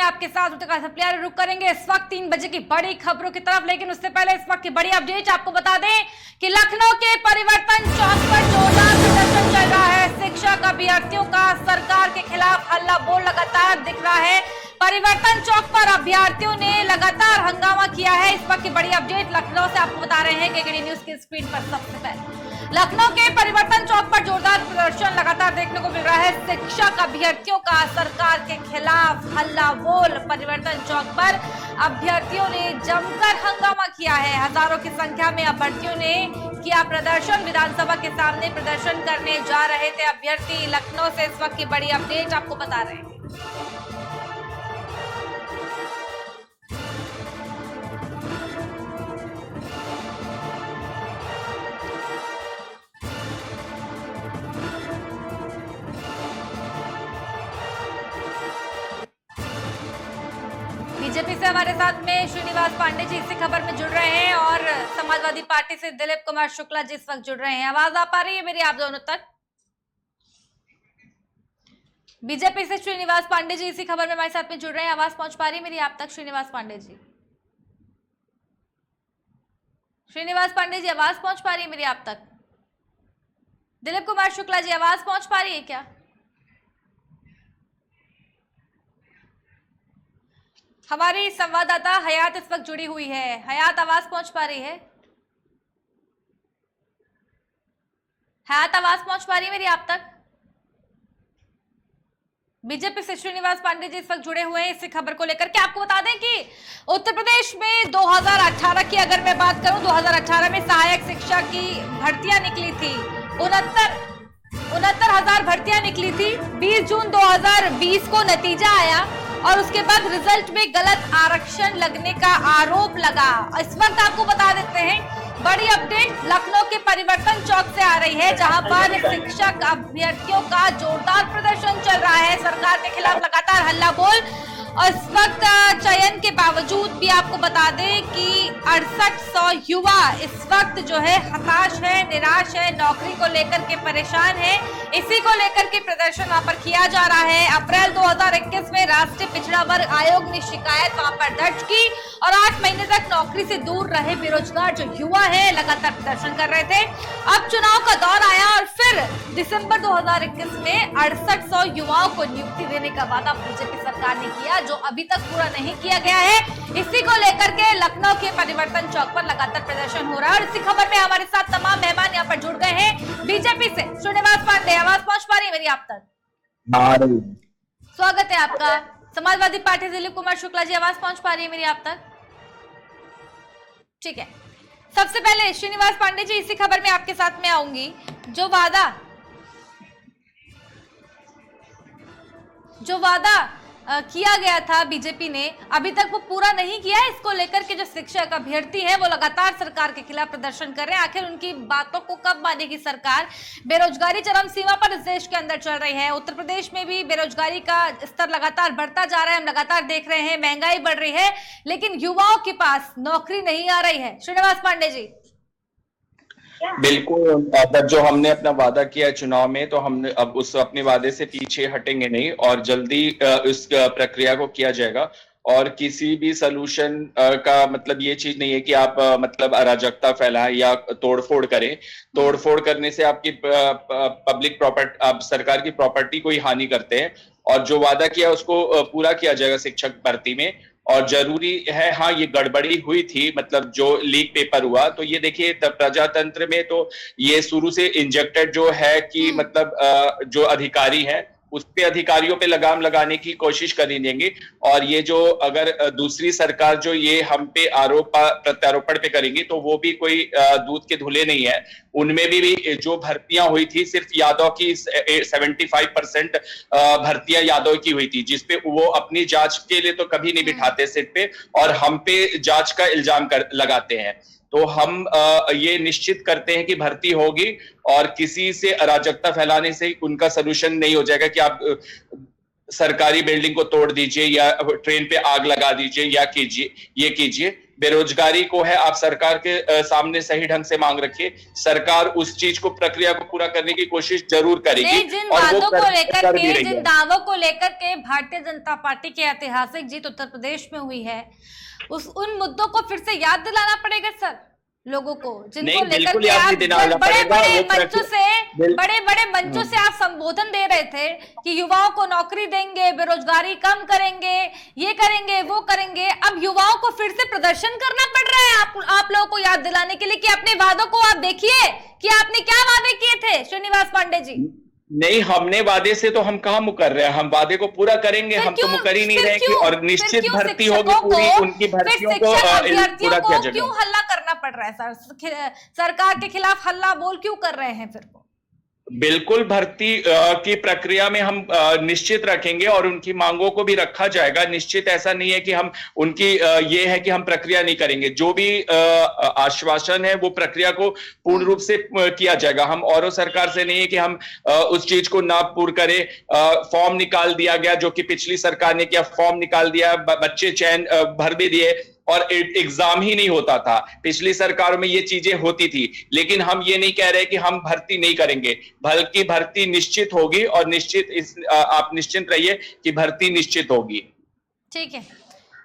आपके साथ रुक करेंगे इस वक्त 3 बजे की बड़ी खबरों की तरफ, लेकिन उससे पहले इस वक्त की बड़ी अपडेट आपको बता दें कि लखनऊ के परिवर्तन चौक पर जोरदार प्रदर्शन चल रहा है। शिक्षक अभ्यर्थियों का सरकार के खिलाफ हल्ला बोल लगातार दिख रहा है। परिवर्तन चौक पर अभ्यर्थियों ने लगातार हंगामा किया है। इस वक्त की बड़ी अपडेट लखनऊ से आपको बता रहे हैं केकेडी न्यूज की स्क्रीन पर। सबसे पहले लखनऊ के परिवर्तन चौक पर जोरदार प्रदर्शन लगातार देखने को मिल रहा है। शिक्षक अभ्यर्थियों का सरकार के खिलाफ हल्ला बोल। परिवर्तन चौक पर अभ्यर्थियों ने जमकर हंगामा किया है। हजारों की संख्या में अभ्यर्थियों ने किया प्रदर्शन। विधानसभा के सामने प्रदर्शन करने जा रहे थे अभ्यर्थी। लखनऊ से इस वक्त की बड़ी अपडेट आपको बता रहे हैं। बीजेपी से हमारे साथ में श्रीनिवास पांडे जी इसी खबर में जुड़ रहे हैं और समाजवादी पार्टी से दिलीप कुमार शुक्ला जी इस वक्त जुड़ रहे हैं। आवाज आ पा रही है मेरी आप दोनों तक? बीजेपी से श्रीनिवास पांडे जी इसी खबर में हमारे साथ में जुड़ रहे हैं। आवाज पहुंच पा रही है मेरी आप तक श्रीनिवास पांडे जी? श्रीनिवास पांडे जी आवाज पहुंच पा रही है मेरी आप तक? दिलीप कुमार शुक्ला जी आवाज पहुंच पा रही है क्या? हमारी संवाददाता हयात इस वक्त जुड़ी हुई है। हयात आवाज पहुंच पा रही है? हयात आवाज पहुंच पा रही है मेरी आप तक? बीजेपी से श्रीनिवास पांडे जी इस वक्त जुड़े हुए हैं इसी खबर को लेकर के। आपको बता दें कि उत्तर प्रदेश में 2018 की अगर मैं बात करूं, 2018 में सहायक शिक्षा की भर्तियां निकली थी। 69,000 भर्तियां निकली थी। 20 जून 2020 को नतीजा आया और उसके बाद रिजल्ट में गलत आरक्षण लगने का आरोप लगा। इस वक्त आपको बता देते हैं बड़ी अपडेट लखनऊ के परिवर्तन चौक से आ रही है, जहां पर शिक्षक अभ्यर्थियों का जोरदार प्रदर्शन चल रहा है। सरकार के खिलाफ लगातार हल्ला बोल। और इस वक्त चयन के बावजूद भी आपको बता दें कि 6800 युवा इस वक्त जो है हताश है, निराश है, नौकरी को लेकर के परेशान है। इसी को लेकर के प्रदर्शन वहां पर किया जा रहा है। अप्रैल 2021 में राष्ट्रीय पिछड़ा वर्ग आयोग ने शिकायत वहां पर दर्ज की और 8 महीने तक नौकरी से दूर रहे बेरोजगार जो युवा है लगातार प्रदर्शन कर रहे थे। अब चुनाव का दौर आया और फिर दिसंबर 2021 में 6800 युवाओं को नियुक्ति देने का वादा बीजेपी सरकार ने किया, जो अभी तक पूरा नहीं किया गया है। इसी को लेकर के लखनऊ के परिवर्तन चौक पर लगातार प्रदर्शन हो रहा है। और इसी खबर में हमारे साथ तमाम मेहमान यहाँ पर जुड़ गए हैं। बीजेपी से श्रीनिवास पांडे आवाज पहुंच पा रही है मेरी आप तक? स्वागत है आपका। समाजवादी पार्टी दिलीप कुमार शुक्ला जी आवाज पहुंच पा रही है मेरी आप तक? ठीक है, सबसे पहले श्रीनिवास पांडे जी इसी खबर में आपके साथ में आऊंगी। जो वादा किया गया था बीजेपी ने, अभी तक वो पूरा नहीं किया है। इसको लेकर के जो शिक्षक अभ्यर्थी हैं वो लगातार सरकार के खिलाफ प्रदर्शन कर रहे हैं। आखिर उनकी बातों को कब मानेगी सरकार? बेरोजगारी चरम सीमा पर इस देश के अंदर चल रही है। उत्तर प्रदेश में भी बेरोजगारी का स्तर लगातार बढ़ता जा रहा है। हम लगातार देख रहे हैं महंगाई बढ़ रही है, लेकिन युवाओं के पास नौकरी नहीं आ रही है। श्रीनिवास पांडे जी बिल्कुल, अगर जो हमने अपना वादा किया चुनाव में, तो हमने अब उस अपने वादे से पीछे हटेंगे नहीं और जल्दी इस प्रक्रिया को किया जाएगा। और किसी भी सलूशन का मतलब ये चीज नहीं है कि आप मतलब अराजकता फैलाएं या तोड़फोड़ करें। तोड़फोड़ करने से आपकी पब्लिक प्रॉपर्टी, आप सरकार की प्रॉपर्टी को ही हानि करते हैं। और जो वादा किया उसको पूरा किया जाएगा शिक्षक भर्ती में। और जरूरी है, हाँ ये गड़बड़ी हुई थी, मतलब जो लीक पेपर हुआ, तो ये देखिए प्रजातंत्र में तो ये शुरू से इंजेक्टेड जो है कि मतलब जो अधिकारी है उस पे अधिकारियों पे लगाम लगाने की कोशिश करी देंगे। और ये जो अगर दूसरी सरकार जो ये हम पे आरोप प्रत्यारोपण पे करेंगी, तो वो भी कोई दूध के धुले नहीं है। उनमें भी जो भर्तियां हुई थी सिर्फ यादव की 75% भर्तियां यादव की हुई थी, जिसपे वो अपनी जांच के लिए तो कभी नहीं बिठाते सिर पे और हम पे जांच का इल्जाम लगाते हैं। तो हम ये निश्चित करते हैं कि भर्ती होगी और किसी से अराजकता फैलाने से उनका सलूशन नहीं हो जाएगा कि आप सरकारी बिल्डिंग को तोड़ दीजिए या ट्रेन पे आग लगा दीजिए या कीजिए। बेरोजगारी को है आप सरकार के सामने सही ढंग से मांग रखिए, सरकार उस चीज को, प्रक्रिया को पूरा करने की कोशिश जरूर करेगी। जिन और वादों वो को लेकर कर भी के, रही जिन है। दावों को लेकर के भारतीय जनता पार्टी की ऐतिहासिक जीत उत्तर प्रदेश में हुई है, उन मुद्दों को फिर से याद दिलाना पड़ेगा सर लोगों को, जिनको लेकर के आप बड़े बड़े मंचों से आप संबोधन दे रहे थे कि युवाओं को नौकरी देंगे, बेरोजगारी कम करेंगे, ये करेंगे, वो करेंगे। अब युवाओं को फिर से प्रदर्शन करना पड़ रहा है आप लोगों को याद दिलाने के लिए कि अपने वादों को आप देखिए कि आपने क्या वादे किए थे श्रीनिवास पांडे जी। नहीं, हमने वादे से तो हम कहाँ मुकर रहे हैं, हम वादे को पूरा करेंगे, हम तो मुकर ही नहीं रहे कि और निश्चित भर्ती होगी पूरी, उनकी भर्तियों को पूरा किया जाएगा। क्यों हल्ला करना पड़ रहा है सर, सरकार के खिलाफ हल्ला बोल क्यों कर रहे हैं फिर? बिल्कुल भर्ती की प्रक्रिया में हम निश्चित रखेंगे और उनकी मांगों को भी रखा जाएगा। निश्चित ऐसा नहीं है कि हम उनकी ये है कि हम प्रक्रिया नहीं करेंगे, जो भी आश्वासन है वो प्रक्रिया को पूर्ण रूप से किया जाएगा। हम और सरकार से नहीं है कि हम उस चीज को ना पूर्ण करें। फॉर्म निकाल दिया गया जो कि पिछली सरकार ने किया, फॉर्म निकाल दिया, बच्चे चयन भर भी दिए और एग्जाम ही नहीं होता था। पिछली सरकारों में ये चीजें होती थी, लेकिन हम ये नहीं कह रहे कि हम भर्ती नहीं करेंगे, बल्कि भर्ती निश्चित होगी और आप निश्चिंत रहिए कि भर्ती निश्चित होगी। ठीक है,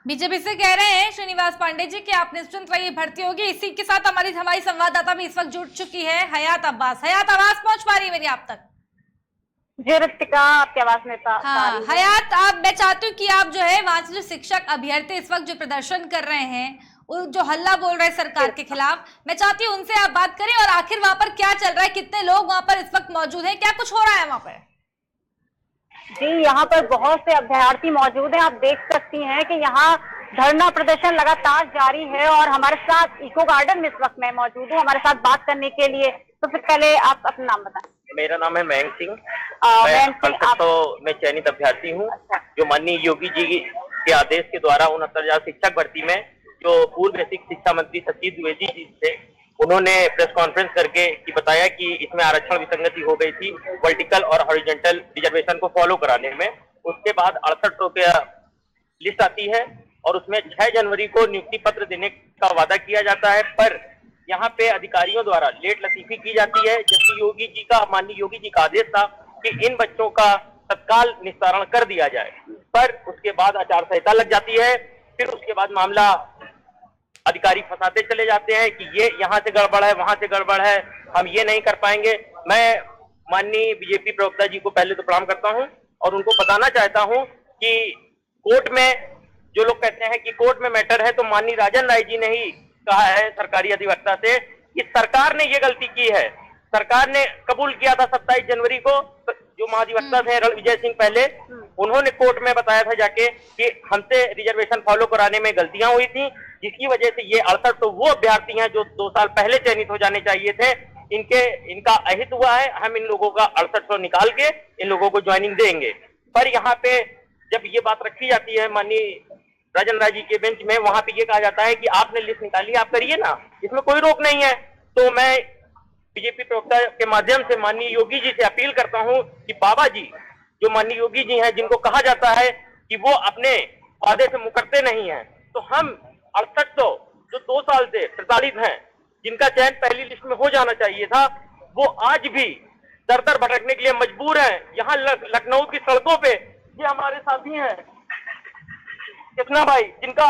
बीजेपी से कह रहे हैं श्रीनिवास पांडे जी कि आप निश्चिंत रहिए, भर्ती होगी। इसी के साथ हमारी संवाददाता भी इस वक्त जुड़ चुकी है, हयात अब्बास। हयात, आवाज पहुंच पा रही है मेरी आप तक? जी ऋतिका, आपकी आवाज में हाँ हयात, मैं चाहती हूँ कि आप जो है वहां से जो शिक्षक अभ्यर्थी इस वक्त जो प्रदर्शन कर रहे हैं, जो हल्ला बोल रहे हैं सरकार के खिलाफ, मैं चाहती हूँ उनसे आप बात करें और आखिर वहां पर क्या चल रहा है, कितने लोग वहां पर इस वक्त मौजूद हैं, क्या कुछ हो रहा है वहां पर? जी, यहाँ पर बहुत से अभ्यर्थी मौजूद हैं। आप देख सकती हैं कि यहाँ धरना प्रदर्शन लगातार जारी है और हमारे साथ इको गार्डन में इस वक्त मैं मौजूद हूँ हमारे साथ बात करने के लिए। तो फिर पहले आप अपना नाम बताएं। मेरा नाम है मयंक सिंह। मैं चयनित अभ्यर्थी हूँ जो माननीय योगी जी के आदेश के द्वारा 69,000 शिक्षक भर्ती में जो पूर्व बेसिक शिक्षा मंत्री सतीश द्विवेदी जी थे, उन्होंने प्रेस कॉन्फ्रेंस करके कि बताया कि इसमें आरक्षण विसंगति हो गई थी वर्टिकल और हॉरिजॉन्टल रिजर्वेशन को फॉलो कराने में। उसके बाद 68 रुपया लिस्ट आती है और उसमें 6 जनवरी को नियुक्ति पत्र देने का वादा किया जाता है, पर यहाँ पे अधिकारियों द्वारा लेट लतीफी की जाती है, जबकि माननीय योगी जी का आदेश था कि इन बच्चों का तत्काल निस्तारण कर दिया जाए, पर उसके बाद आचार संहिता लग जाती है। फिर उसके बाद मामला अधिकारी फंसाते चले जाते हैं कि ये यहाँ से गड़बड़ है, वहां से गड़बड़ है, हम ये नहीं कर पाएंगे। मैं माननीय बीजेपी प्रवक्ता जी को पहले तो प्रणाम करता हूँ और उनको बताना चाहता हूँ कि कोर्ट में जो लोग कहते हैं कि कोर्ट में मैटर है, तो माननीय राजन राय जी ने ही कहा है सरकारी अधिवक्ता से कि सरकार ने ये गलती की है। सरकार ने कबूल किया था 27 जनवरी को, जो महाधिवक्ता थे रणविजय सिंह पहले, उन्होंने कोर्ट में बताया था जाके कि हमसे रिजर्वेशन फॉलो कराने में गलतियां हुई थी, जिसकी वजह से ये 68 तो वो अभ्यर्थी हैं जो 2 साल पहले चयनित हो जाने चाहिए थे, इनका अहित हुआ है। हम इन लोगों का 6800 निकाल के इन लोगों को ज्वाइनिंग देंगे। पर यहाँ पे जब ये बात रखी जाती है माननीय राजन राय जी के बेंच में, वहां पे ये कहा जाता है कि आपने लिस्ट निकाली, आप करिए ना, इसमें कोई रोक नहीं है। तो मैं बीजेपी प्रवक्ता के माध्यम से माननीय योगी जी से अपील करता हूं कि बाबा जी, जो माननीय योगी जी हैं, जिनको कहा जाता है कि वो अपने वादे से मुकरते नहीं हैं, तो हम 6800 जो 2 साल से प्रताड़ित हैं, जिनका चयन पहली लिस्ट में हो जाना चाहिए था, वो आज भी दर दर भटकने के लिए मजबूर हैं। यहाँ लखनऊ की सड़कों पे ये हमारे साथी हैं कृष्णा भाई, जिनका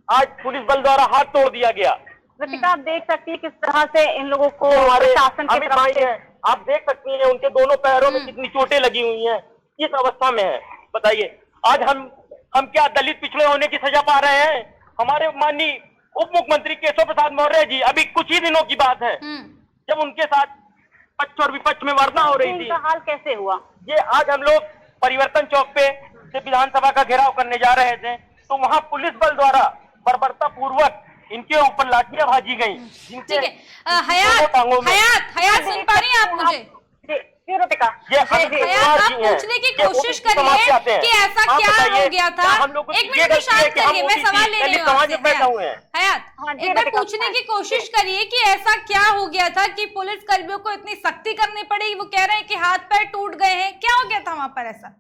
आज पुलिस बल द्वारा हाथ तोड़ दिया गया। ऋतिका, आप देख सकती है किस तरह से इन लोगों को हमारे शासन की तरफ से, आप देख सकती हैं उनके दोनों पैरों में कितनी चोटें लगी हुई हैं, किस अवस्था में है बताइए। आज हम क्या दलित पिछड़े होने की सजा पा रहे हैं? हमारे माननीय उप मुख्यमंत्री केशव प्रसाद मौर्य जी, अभी कुछ ही दिनों की बात है जब उनके साथ पक्ष और विपक्ष में वार्ता हो रही थी। हाल कैसे हुआ ये आज हम लोग परिवर्तन चौक पे से विधानसभा का घेराव करने जा रहे थे, तो वहां पुलिस बल द्वारा बर्बरता पूर्वक इनके ऊपर लाठियां भाजी गई। ठीक है, हयात सुन पा रही हैं आप मुझे? आप पूछने की कोशिश करिए कि ऐसा क्या हो गया था। एक मिनट शांत करिए, मैं सवाल ले रही हूँ। हयात, एक बार पूछने की कोशिश करिए कि ऐसा क्या हो गया था कि पुलिस कर्मियों को इतनी सख्ती करनी पड़ी। वो कह रहे हैं कि हाथ पैर टूट गए हैं, क्या हो गया था वहां पर ऐसा?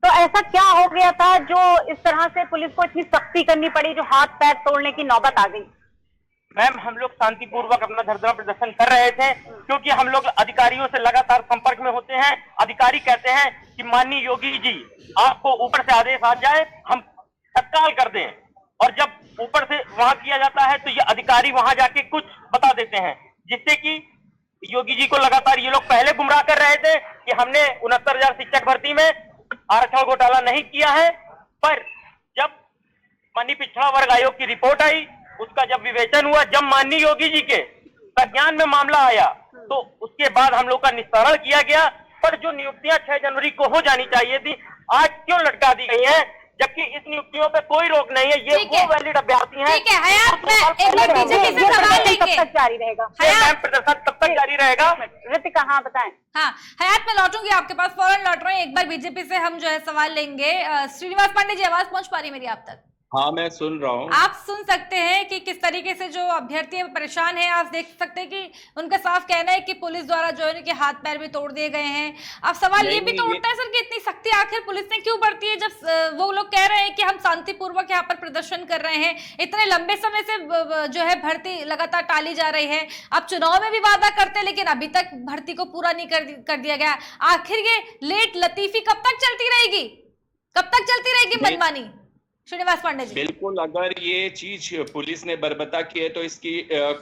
तो ऐसा क्या हो गया था जो इस तरह से पुलिस को इतनी सख्ती करनी पड़ी, जो हाथ पैर तोड़ने की नौबत आ गई? मैम, हम लोग शांतिपूर्वक अपना धरना प्रदर्शन कर रहे थे, क्योंकि हम लोग अधिकारियों से लगातार संपर्क में होते हैं। अधिकारी कहते हैं कि माननीय योगी जी, आपको ऊपर से आदेश आ जाए हम तत्काल कर दें, और जब ऊपर से वहां किया जाता है तो ये अधिकारी वहां जाके कुछ बता देते हैं, जिससे कि योगी जी को लगातार ये लोग पहले गुमराह कर रहे थे कि हमने 69,000 शिक्षक भर्ती में आरक्षण घोटाला नहीं किया है। पर जब माननीय पिछड़ा वर्ग आयोग की रिपोर्ट आई, उसका जब विवेचन हुआ, जब माननीय योगी जी के संज्ञान में मामला आया, तो उसके बाद हम लोग का निस्तारण किया गया। पर जो नियुक्तियां 6 जनवरी को हो जानी चाहिए थी, आज क्यों लटका दी गई हैं, जबकि इस नियुक्तियों पे कोई रोक नहीं है। ये वो वैलिड अभ्यर्थी हैं। ठीक है, हयात मैं एक बार बीजेपी से सवाल लेंगे। कब तक जारी रहेगा? प्रदर्शन कब तक जारी रहेगा? ऋतिका, हाँ बताएं। हाँ हयात, मैं लौटूंगी आपके पास, फौरन लौट रहे हैं। एक बार बीजेपी से हम जो है सवाल लेंगे। श्रीनिवास पांडे जी, आवाज पहुंच पा रही मेरी आप तक? हाँ, मैं सुन रहा हूँ। आप सुन सकते हैं कि किस तरीके से जो अभ्यर्थी परेशान है। आप देख सकते हैं कि उनका साफ कहना है कि पुलिस द्वारा जो है उनके हाथ पैर भी तोड़ दिए गए हैं। अब सवाल ये भी तो उठता है सर कि इतनी सख्ती आखिर पुलिस ने क्यों बरती है, जब वो लोग कह रहे हैं कि हम शांतिपूर्वक यहाँ पर प्रदर्शन कर रहे हैं। इतने लंबे समय से जो है भर्ती लगातार टाली जा रही है। अब चुनाव में भी वादा करते हैं, लेकिन अभी तक भर्ती को पूरा नहीं कर दिया गया। आखिर ये लेट लतीफी कब तक चलती रहेगी, कब तक चलती रहेगी मनमानी? श्रीनिवास पांडे जी, बिल्कुल, अगर ये चीज पुलिस ने बर्बता की है तो इसकी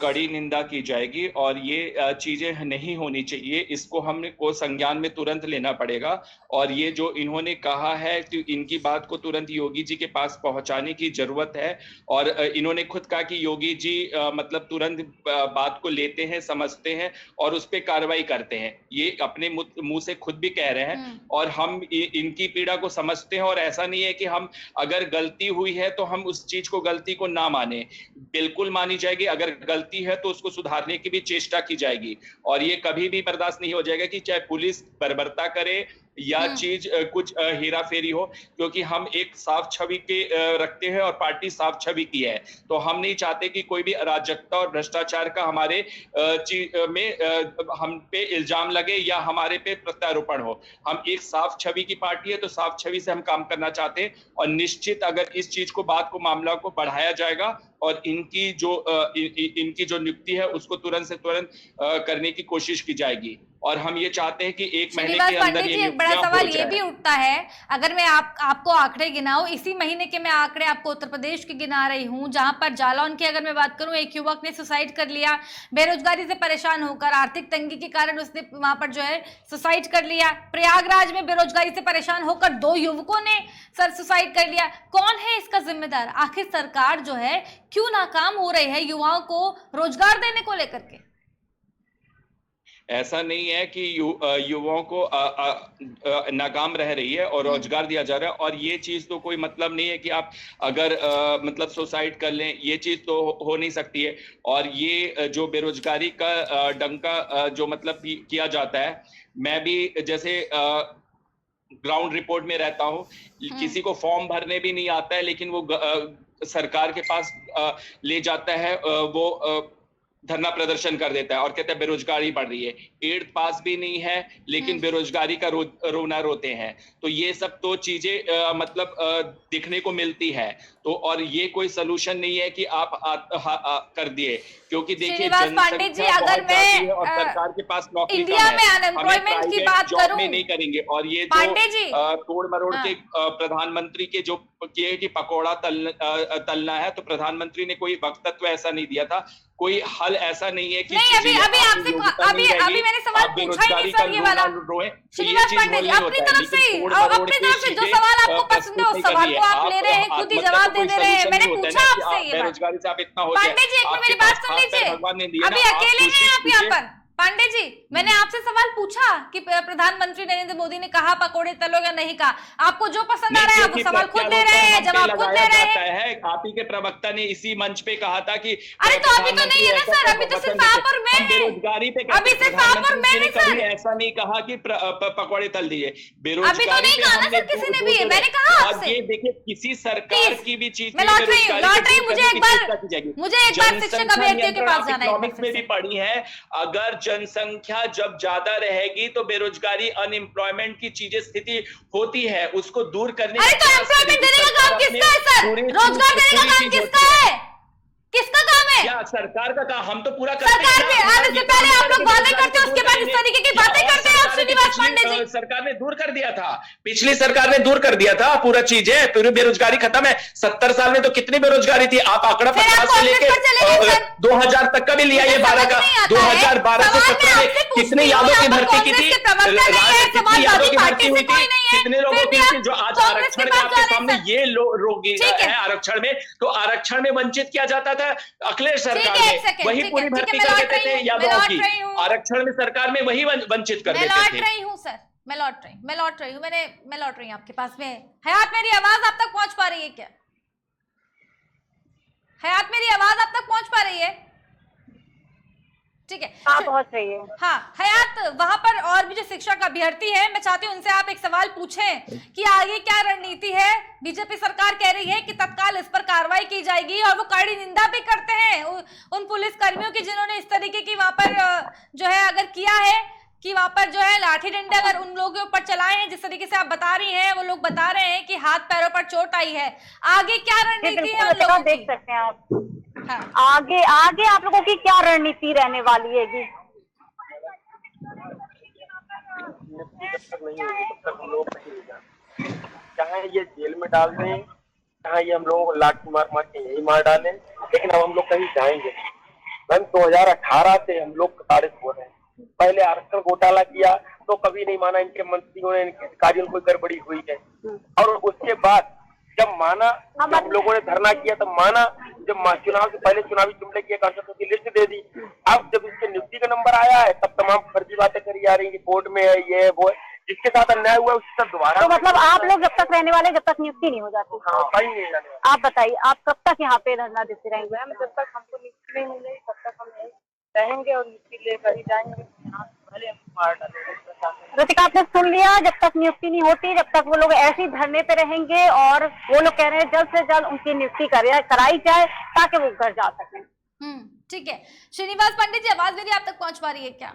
कड़ी निंदा की जाएगी, और ये चीजें नहीं होनी चाहिए। इसको हमको संज्ञान में तुरंत लेना पड़ेगा, और ये जो इन्होंने कहा है कि इनकी बात को तुरंत योगी जी के पास पहुंचाने की जरूरत है। और इन्होंने खुद कहा कि योगी जी मतलब तुरंत बात को लेते हैं, समझते हैं और उस पर कार्रवाई करते हैं। ये अपने मुंह से खुद भी कह रहे हैं, और हम इनकी पीड़ा को समझते हैं। और ऐसा नहीं है कि हम अगर गलती हुई है तो हम उस चीज को, गलती को ना माने, बिल्कुल मानी जाएगी। अगर गलती है तो उसको सुधारने की भी चेष्टा की जाएगी, और ये कभी भी बर्दाश्त नहीं हो जाएगा कि चाहे पुलिस बर्बरता करे या चीज कुछ हेरा फेरी हो, क्योंकि हम एक साफ छवि के रखते हैं और पार्टी साफ छवि की है। तो हम नहीं चाहते कि कोई भी अराजकता और भ्रष्टाचार का हमारे हम पे इल्जाम लगे या हमारे पे प्रत्यारोपण हो। हम एक साफ छवि की पार्टी है, तो साफ छवि से हम काम करना चाहते हैं। और निश्चित अगर इस चीज को, बात को, मामला को बढ़ाया जाएगा और इनकी जो नियुक्ति है उसको तुरंत से तुरंत करने की कोशिश की जाएगी। और हम ये चाहते हैं कि 1 महीने के अंदर ये एक बड़ा सवाल ये भी उठता है, अगर मैं आपको आंकड़े गिनाऊं, इसी महीने के मैं आंकड़े आपको उत्तर प्रदेश के गिना रही हूं, जहां पर जालौन की अगर मैं बात करूं, एक युवक ने सुसाइड कर लिया बेरोजगारी से परेशान होकर। आर्थिक तंगी के कारण उसने वहां पर जो है सुसाइड कर लिया। प्रयागराज में बेरोजगारी से परेशान होकर 2 युवकों ने सर सुसाइड कर लिया। कौन है इसका जिम्मेदार? आखिर सरकार जो है क्यों नाकाम हो रही है युवाओं को रोजगार देने को लेकर के? ऐसा नहीं है कि युवाओं को नाकाम रह रही है और रोजगार दिया जा रहा है। और ये चीज तो कोई मतलब नहीं है कि आप अगर मतलब सुसाइड कर लें, ये चीज तो हो नहीं सकती है। और ये जो बेरोजगारी का डंका जो मतलब किया जाता है, मैं भी जैसे ग्राउंड रिपोर्ट में रहता हूँ, किसी को फॉर्म भरने भी नहीं आता है, लेकिन वो सरकार के पास ले जाता है, वो धरना प्रदर्शन कर देता है और कहता है बेरोजगारी बढ़ रही है। 8th पास भी नहीं है, लेकिन बेरोजगारी का रोना रोते हैं। तो ये सब तो चीजें मतलब दिखने को मिलती है। तो और ये कोई सलूशन नहीं है कि आप कर दिए, क्योंकि देखिए पांडे जी, अगर मैं और सरकार के पास नौकरी इंडिया में अनएम्प्लॉयमेंट की बात करूं में नहीं करेंगे। और ये जो तोड़ मरोड़ के प्रधानमंत्री के जो किए कि पकौड़ा तलना है, तो प्रधानमंत्री ने कोई वक्तव्य ऐसा नहीं दिया था, कोई हल ऐसा नहीं है कि नहीं, अभी मैंने सवाल पूछा ही नहीं सर, ये वाला श्रीनिवास पांडे जी अपनी तरफ से जो सवाल आपको पसंद है उस सवाल को आप ले रहे हैं, खुद ही जवाब दे रहे हैं। मैंने पूछा आपसे ये बेरोजगारी से आप इतना हो, पांडे जी एक मिनट मेरी बात सुन लीजिए, अभी अकेले हैं आप यहाँ पर। पांडे जी, मैंने आपसे सवाल पूछा कि प्रधानमंत्री नरेंद्र मोदी ने कहा पकोड़े तलो या नहीं कहा। आपको जो पसंद आ रहा है आप सवाल खुद दे रहे हैं, जवाब खुद दे रहे हैं। आप ही के प्रवक्ता ने इसी मंच पे कहा था कि अरे तो अभी तो नहीं है ना सर, अभी तो सिर्फ आप और मैं हैं, बेरोजगारी पे अभी सिर्फ आप और मैं नहीं कभी सर, ऐसा नहीं कहा कि पकौड़े तल दिए। अभी तो नहीं कहा ना सर किसी ने भी, मैंने कहा आपसे। ये देखिए किसी सरकार की भी चीज मैं लौट रही हूँ, मुझे एक बार शिक्षक अभ्यर्थियों के पास जाना है। इकोनॉमिक्स में भी पढ़ी है, अगर जनसंख्या जब ज्यादा रहेगी तो बेरोजगारी अनएम्प्लॉयमेंट की चीजें स्थिति होती है, उसको दूर करने। अरे तो एम्प्लॉयमेंट देने का काम किसका है सर? रोजगार देने का काम किसका है? किसका काम है? क्या सरकार का काम? हम तो पूरा सरकार में आने से पहले आप लोग बातें करते हैं, उसके बाद इस तरीके की बातें करते हैं आप श्रीनिवास पांडे जी। सरकार ने दूर कर दिया था, पिछली सरकार ने दूर कर दिया था पूरा चीजें, पूरी बेरोजगारी खत्म है। 70 साल में तो कितनी बेरोजगारी थी? आप आंकड़ा 50 से लेकर 2000 तक का भी लिया, ये 12 का 2012 से 17 में कितने यादों की भर्ती की थी, यादों की भर्ती हुई थी, कितने लोगों की, जो आज आरक्षण के आपके सामने ये रोगी है आरक्षण में, तो आरक्षण में वंचित किया जाता था अखिलेश सरकार में, वही पूरी भर्ती कर देते थे यादवों की, आरक्षण में सरकार में वही वंचित कर देते थे। मैं लौट रही हूँ सर, मैं लौट रही हूँ आपके पास में। हयात मेरी आवाज आप तक पहुंच पा रही है क्या? हयात मेरी आवाज आप तक पहुंच पा रही है? ठीक है, हाँ पहुंच रही है। हाँ हयात, वहां पर और भी जो शिक्षक अभ्यर्थी हैं, मैं चाहती हूँ उनसे आप एक सवाल पूछें कि आगे क्या रणनीति है। बीजेपी सरकार कह रही है कि तत्काल इस पर कार्रवाई की जाएगी और वो कड़ी निंदा भी करते हैं उन पुलिस कर्मियों की जिन्होंने इस तरीके की वहां पर जो है अगर किया है कि वहां पर जो है लाठी डंडे अगर उन लोगों के ऊपर चलाए हैं, जिस तरीके से आप बता रही हैं, वो लोग बता रहे हैं कि हाथ पैरों पर चोट आई है। आगे क्या रणनीति है उन लोगों की? देख सकते हैं आप। हाँ। आगे आप लोगों की क्या रणनीति रहने वाली है? चाहे ये जेल में डाल दें, चाहे ये हम लोगों को लाठी मार के यही मार डालें, लेकिन अब हम लोग कहीं जाएंगे। मैम 2018 से हम लोग प्रताड़ित हो रहे हैं। पहले आरक्षण घोटाला किया तो कभी नहीं माना इनके मंत्रियों ने, इनके अधिकारियों को कोई गड़बड़ी हुई है, और उसके बाद जब माना, जब लोगों ने धरना किया तब माना, जब चुनाव से पहले चुनावी जुमले की कांग्रेस की लिस्ट दे दी। अब जब इसके नियुक्ति का नंबर आया है तब तमाम फर्जी बातें करी जा रही है कि कोर्ट में है, ये है, वो है, जिसके साथ अन्याय हुआ उसके साथ दोबारा। तो मतलब आप लोग जब तक रहने वाले, जब तक नियुक्ति नहीं हो जाती? हाँ, कहीं नहीं जाने। आप बताइए, आप कब तक यहाँ पे धरना देते रहेंगे? जब तक हमको नियुक्ति नहीं मिलेगी तब तक हम रहेंगे और नियुक्ति लेकर ही जाएंगे। ऋतिका, आपने सुन लिया, जब तक नियुक्ति नहीं होती जब तक वो लोग ऐसे ही धरने पे रहेंगे, और वो लोग कह रहे हैं जल्द से जल्द उनकी नियुक्ति कराई जाए ताकि वो घर जा सकें। ठीक है, श्रीनिवास पांडे जी आवाज मेरी आप तक पहुंच पा रही है क्या?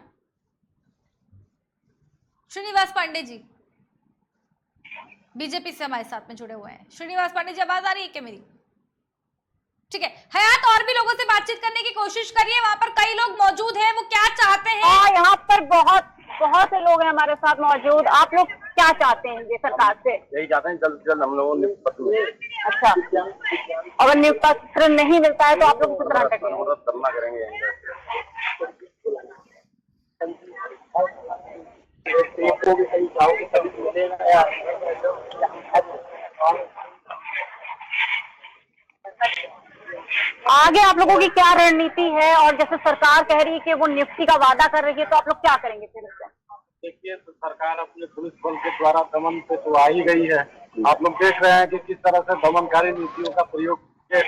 श्रीनिवास पांडे जी बीजेपी से हमारे साथ में जुड़े हुए हैं। श्रीनिवास पांडे जी आवाज आ रही है क्या मेरी? ठीक है, हयात और भी लोगों से बातचीत करने की कोशिश करिए, वहां पर कई लोग मौजूद हैं, वो क्या चाहते हैं? हाँ, यहाँ पर बहुत से लोग हैं हमारे साथ मौजूद। आप लोग क्या चाहते हैं ये सरकार से? यही चाहते हैं जल्द से जल्द हम लोगों ने। अच्छा, अगर नियुक्ति पत्र नहीं मिलता है तो आप लोग किस तरह धरना करेंगे? आगे आप लोगों की क्या रणनीति है? और जैसे सरकार कह रही है कि वो नियुक्ति का वादा कर रही है, तो आप लोग क्या करेंगे फिर इससे? देखिए, तो सरकार अपने पुलिस बल के द्वारा दमन पे तो आ ही गई है। आप लोग देख रहे हैं कि किस तरह से दमनकारी नीतियों का प्रयोग के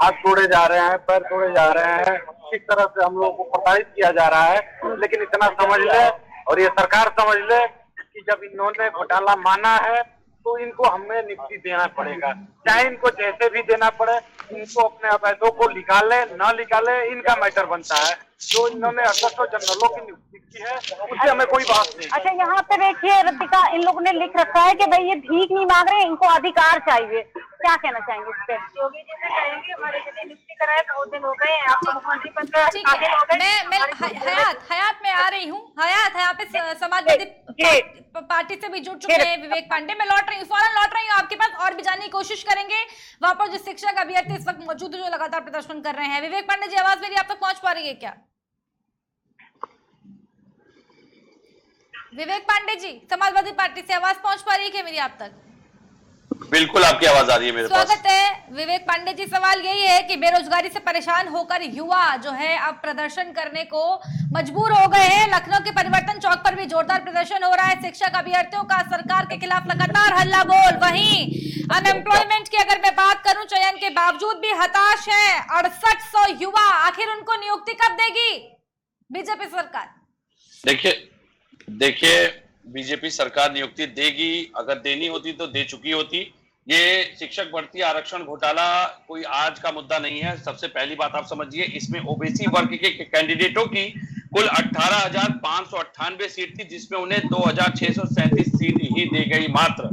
हाथ तोड़े जा रहे हैं, पैर तोड़े जा रहे हैं, किस तरह से हम लोगों को प्रताड़ित किया जा रहा है। लेकिन इतना समझ ले, और ये सरकार समझ ले कि जब इन्होंने घोटाला माना है तो इनको हमें नियुक्ति देना पड़ेगा, चाहे इनको जैसे भी देना पड़े। इनको अपने अवैधों को निकाले न निकाले इनका मैटर बनता है। जो इन्होंने 800 जनरलों की नियुक्ति की है उससे हमें कोई बात नहीं। अच्छा, यहाँ पे देखिए ऋतिका, इन लोगों ने लिख रखा है कि भाई ये भीख नहीं मांग रहे, इनको अधिकार चाहिए। क्या कहना चाहेंगे इस पे? योगी जी से कहेंगे हमारे लिए नियुक्ति कराए, बहुत दिन हो गए हैं, आपको मुख्यमंत्री पद हयात में आ रही हूँ। हयात यहाँ पे समाजवादी पार्टी से भी जुड़ चुके हैं विवेक पांडे। मैं फौरन लौट रही हूँ आपके पास, और भी जानने की कोशिश करेंगे। वहां पर जो शिक्षक अभ्यर्थी इस वक्त मौजूद है जो लगातार प्रदर्शन कर रहे हैं। विवेक पांडे जी, आवाज मेरी आप तक पहुंच पा रही है क्या? विवेक पांडे जी, समाजवादी पार्टी से आवाज पहुंच पा रही है क्या मेरी आप तक? बिल्कुल, आपकी आवाज आ रही है मेरे पास। स्वागत है विवेक पांडे जी। सवाल यही है कि बेरोजगारी से परेशान होकर युवा जो है अब प्रदर्शन करने को मजबूर हो गए हैं। लखनऊ के परिवर्तन चौक पर भी जोरदार प्रदर्शन हो रहा है। शिक्षक अभ्यर्थियों का सरकार के खिलाफ लगातार हल्ला बोल। वहीं अनएम्प्लॉयमेंट की अगर मैं बात करूं, चयन के बावजूद भी हताश है 6800 युवा। आखिर उनको नियुक्ति कब देगी बीजेपी सरकार? देखिए बीजेपी सरकार नियुक्ति देगी, अगर देनी होती तो दे चुकी होती। ये शिक्षक भर्ती आरक्षण घोटाला कोई आज का मुद्दा नहीं है। सबसे पहली बात आप समझिए, इसमें ओबीसी वर्ग के कैंडिडेटों की कुल 18,598 सीट थी, जिसमें उन्हें 2,637 सीट ही दी गई मात्र।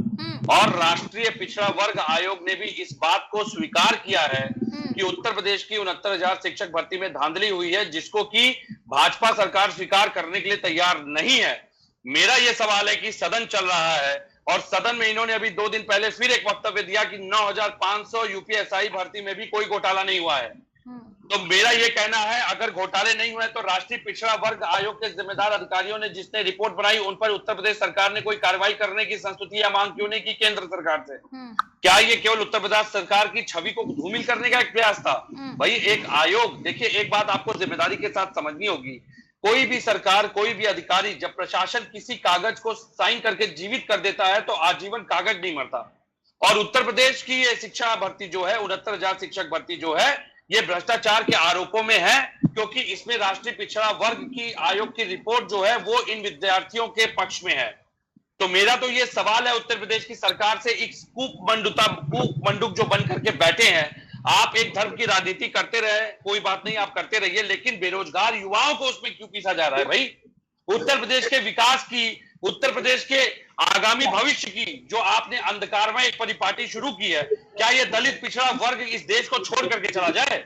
और राष्ट्रीय पिछड़ा वर्ग आयोग ने भी इस बात को स्वीकार किया है कि उत्तर प्रदेश की 69,000 शिक्षक भर्ती में धांधली हुई है, जिसको कि भाजपा सरकार स्वीकार करने के लिए तैयार नहीं है। मेरा यह सवाल है कि सदन चल रहा है और सदन में इन्होंने अभी 2 दिन पहले फिर एक वक्तव्य दिया कि 9,500 यूपीएसआई भर्ती में भी कोई घोटाला नहीं हुआ है। तो मेरा यह कहना है, अगर घोटाले नहीं हुए तो राष्ट्रीय पिछड़ा वर्ग आयोग के जिम्मेदार अधिकारियों ने जिसने रिपोर्ट बनाई उन पर उत्तर प्रदेश सरकार ने कोई कार्रवाई करने की संस्तुति या मांग क्यों नहीं की केंद्र सरकार से? क्या ये केवल उत्तर प्रदेश सरकार की छवि को धूमिल करने का एक प्रयास था? भाई एक आयोग, देखिए एक बात आपको जिम्मेदारी के साथ समझनी होगी, कोई भी सरकार, कोई भी अधिकारी, जब प्रशासन किसी कागज को साइन करके जीवित कर देता है तो आजीवन कागज नहीं मरता। और उत्तर प्रदेश की ये शिक्षा भर्ती जो है, 69,000 शिक्षक भर्ती जो है, ये भ्रष्टाचार के आरोपों में है, क्योंकि इसमें राष्ट्रीय पिछड़ा वर्ग की आयोग की रिपोर्ट जो है वो इन विद्यार्थियों के पक्ष में है। तो मेरा तो ये सवाल है उत्तर प्रदेश की सरकार से, एक कूप मंडूक जो बन करके बैठे हैं, आप एक धर्म की राजनीति करते रहे, कोई बात नहीं, आप करते रहिए, लेकिन बेरोजगार युवाओं को उसमें क्यों पीसा जा रहा है? भाई उत्तर प्रदेश के विकास की, उत्तर प्रदेश के आगामी भविष्य की जो आपने अंधकारमय एक परिपाटी शुरू की है, क्या यह दलित पिछड़ा वर्ग इस देश को छोड़ करके चला जाए?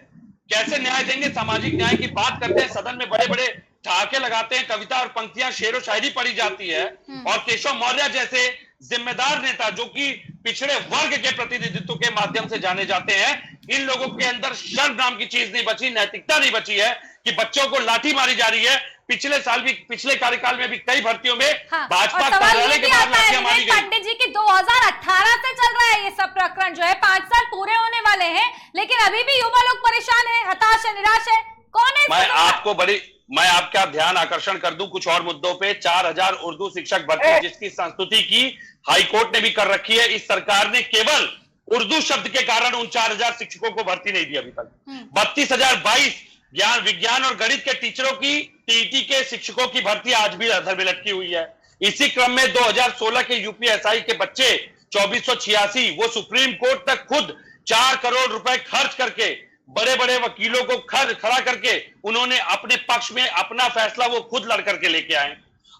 कैसे न्याय देंगे? सामाजिक न्याय की बात करते हैं, सदन में बड़े बड़े ठहाके लगाते हैं, कविता और पंक्तियां, शेर व शायरी पढ़ी जाती है, और केशव मौर्य जैसे जिम्मेदार नेता जो कि पिछड़े वर्ग के प्रतिनिधित्व के माध्यम से जाने जाते हैं, इन लोगों के अंदर शर्म नाम की चीज नहीं बची, नैतिकता नहीं बची है कि बच्चों को लाठी मारी जा रही है। पिछले साल भी, पिछले कार्यकाल में भी कई भर्तियों में भाजपा कार्यालय के बाहर लाठियां मारी गई। पंडित जी की 2018 से चल रहा है ये सब प्रकरण जो है, 5 साल पूरे होने वाले हैं, लेकिन अभी भी युवा लोग परेशान है, हताश है, निराश है। कौन है? मैं आपका ध्यान आकर्षण कर दूं कुछ और मुद्दों पे। 4,000 उर्दू शिक्षक भर्ती जिसकी संस्तुति की हाईकोर्ट ने भी कर रखी है, इस सरकार ने केवल उर्दू शब्द के कारण उन 4,000 शिक्षकों को भर्ती नहीं दी अभी तक। 32,022 ज्ञान, विज्ञान और गणित के टीचरों की, टीईटी के शिक्षकों की भर्ती आज भी अधर में लटकी हुई है। इसी क्रम में 2016 के यूपीएसआई के बच्चे 2486, वो सुप्रीम कोर्ट तक खुद 4 करोड़ रुपए खर्च करके, बड़े बड़े वकीलों को खड़ा करके उन्होंने अपने पक्ष में अपना फैसला वो खुद लड़ करके लेके आए।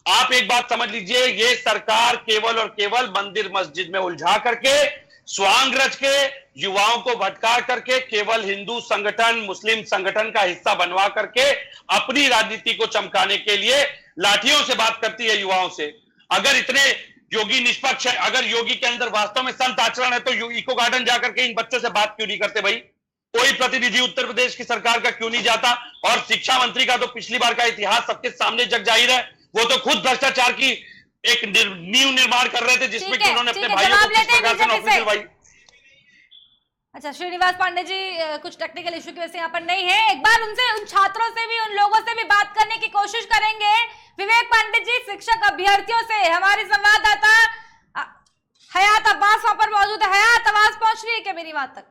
आप एक बात समझ लीजिए, ये सरकार केवल और केवल मंदिर मस्जिद में उलझा करके, स्वांग रच के, युवाओं को भटका करके, केवल हिंदू संगठन, मुस्लिम संगठन का हिस्सा बनवा करके अपनी राजनीति को चमकाने के लिए लाठियों से बात करती है युवाओं से। अगर इतने योगी निष्पक्ष है, अगर योगी के अंदर वास्तव में संत आचरण है, तो इको गार्डन जाकर के इन बच्चों से बात क्यों नहीं करते? भाई कोई प्रतिनिधि उत्तर प्रदेश की सरकार का क्यों नहीं जाता? और शिक्षा मंत्री का तो पिछली बार का इतिहास सबके सामने जग जाहिर है, वो तो खुद भ्रष्टाचार की एक नींव निर्माण कर रहे थे, जिसमें कि उन्होंने अपने भाइयों को किस प्रकार से नौकरी दिलवाई। अच्छा श्रीनिवास पांडे जी, कुछ टेक्निकल इशू की वजह से यहाँ पर नहीं है, एक बार उनसे, उन छात्रों से भी, उन लोगों से भी बात करने की कोशिश करेंगे। विवेक पांडे जी, शिक्षक अभ्यर्थियों से हमारी संवाददाता हयात अब्बास वहां पर मौजूद है। हयात, आवाज पहुंच रही है क्या मेरी बात तक?